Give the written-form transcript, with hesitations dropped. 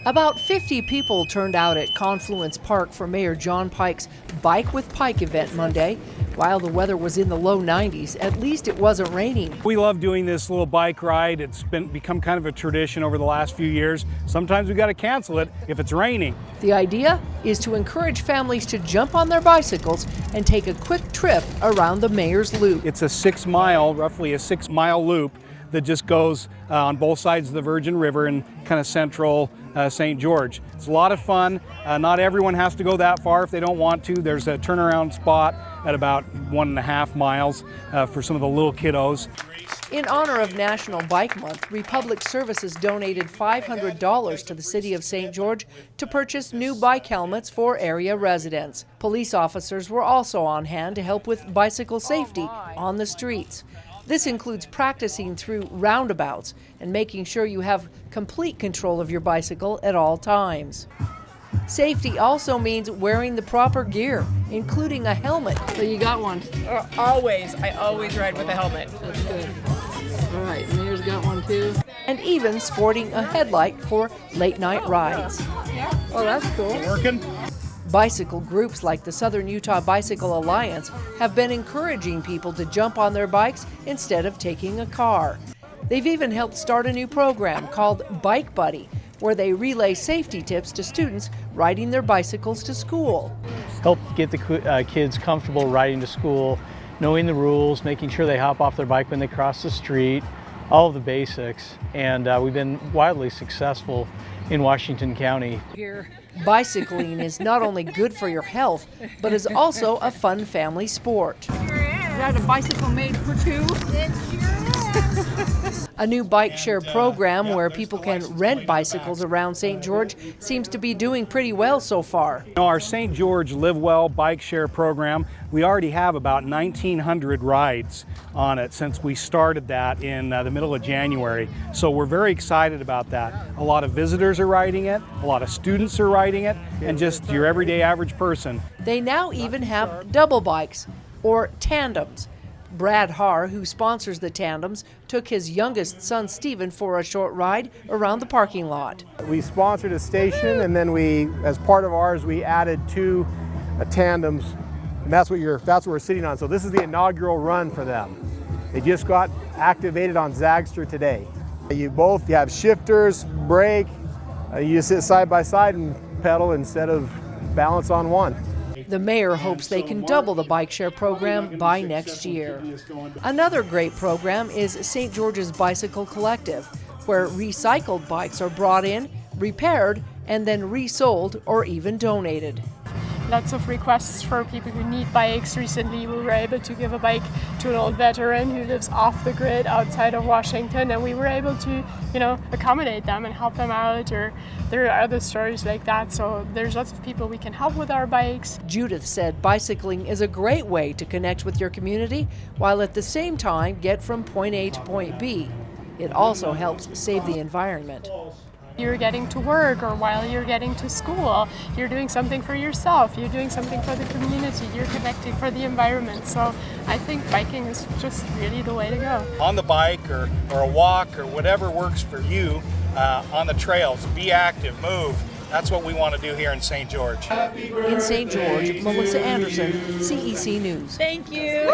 About 50 people turned out at Confluence Park for Mayor Jon Pike's Bike with Pike event Monday. While the weather was in the low 90s, at least it wasn't raining. We love doing this little bike ride. It's become kind of a tradition over the last few years. Sometimes we got to cancel it if it's raining. The idea is to encourage families to jump on their bicycles and take a quick trip around the Mayor's Loop. It's a roughly a 6 mile loop that just goes on both sides of the Virgin River in kind of central St. George. It's a lot of fun. Not everyone has to go that far if they don't want to. There's a turnaround spot at about 1.5 miles for some of the little kiddos. In honor of National Bike Month, Republic Services donated $500 to the city of St. George to purchase new bike helmets for area residents. Police officers were also on hand to help with bicycle safety on the streets. This includes practicing through roundabouts and making sure you have complete control of your bicycle at all times. Safety also means wearing the proper gear, including a helmet. So you got one? Always. I always ride with a helmet. That's good. All right, Mayor's got one too. And even sporting a headlight for late night rides. Oh, that's cool. Working? Bicycle groups like the Southern Utah Bicycle Alliance have been encouraging people to jump on their bikes instead of taking a car. They've even helped start a new program called Bike Buddy, where they relay safety tips to students riding their bicycles to school. Help get the kids comfortable riding to school, knowing the rules, making sure they hop off their bike when they cross the street, all of the basics. And we've been wildly successful in Washington County. Bicycling is not only good for your health, but is also a fun family sport. Is that a bicycle made for two? A new bike share program where people can rent bicycles around St. George seems to be doing pretty well so far. Our St. George Live Well bike share program, we already have about 1,900 rides on it since we started that in the middle of January. So we're very excited about that. A lot of visitors are riding it, a lot of students are riding it, and just your everyday average person. They now even have double bikes, or tandems. Brad Haar, who sponsors the tandems, took his youngest son Stephen for a short ride around the parking lot. We sponsored a station, and then as part of ours, we added two tandems, and that's what we're sitting on. So this is the inaugural run for them. They just got activated on Zagster today. You have shifters, brake, you just sit side by side and pedal instead of balance on one. The mayor hopes they can double the bike share program by next year. Another great program is St. George's Bicycle Collective, where recycled bikes are brought in, repaired, and then resold or even donated. Lots of requests for people who need bikes. Recently we were able to give a bike to an old veteran who lives off the grid outside of Washington, and we were able to, accommodate them and help them out, or there are other stories like that. So there's lots of people we can help with our bikes. Judith said bicycling is a great way to connect with your community while at the same time get from point A to point B. It also helps save the environment. You're getting to work, or while you're getting to school, you're doing something for yourself, you're doing something for the community, you're connecting for the environment. So I think biking is just really the way to go. On the bike or a walk or whatever works for you on the trails, be active, move. That's what we want to do here in St. George. In St. George, Melissa Anderson, CEC News. Thank you.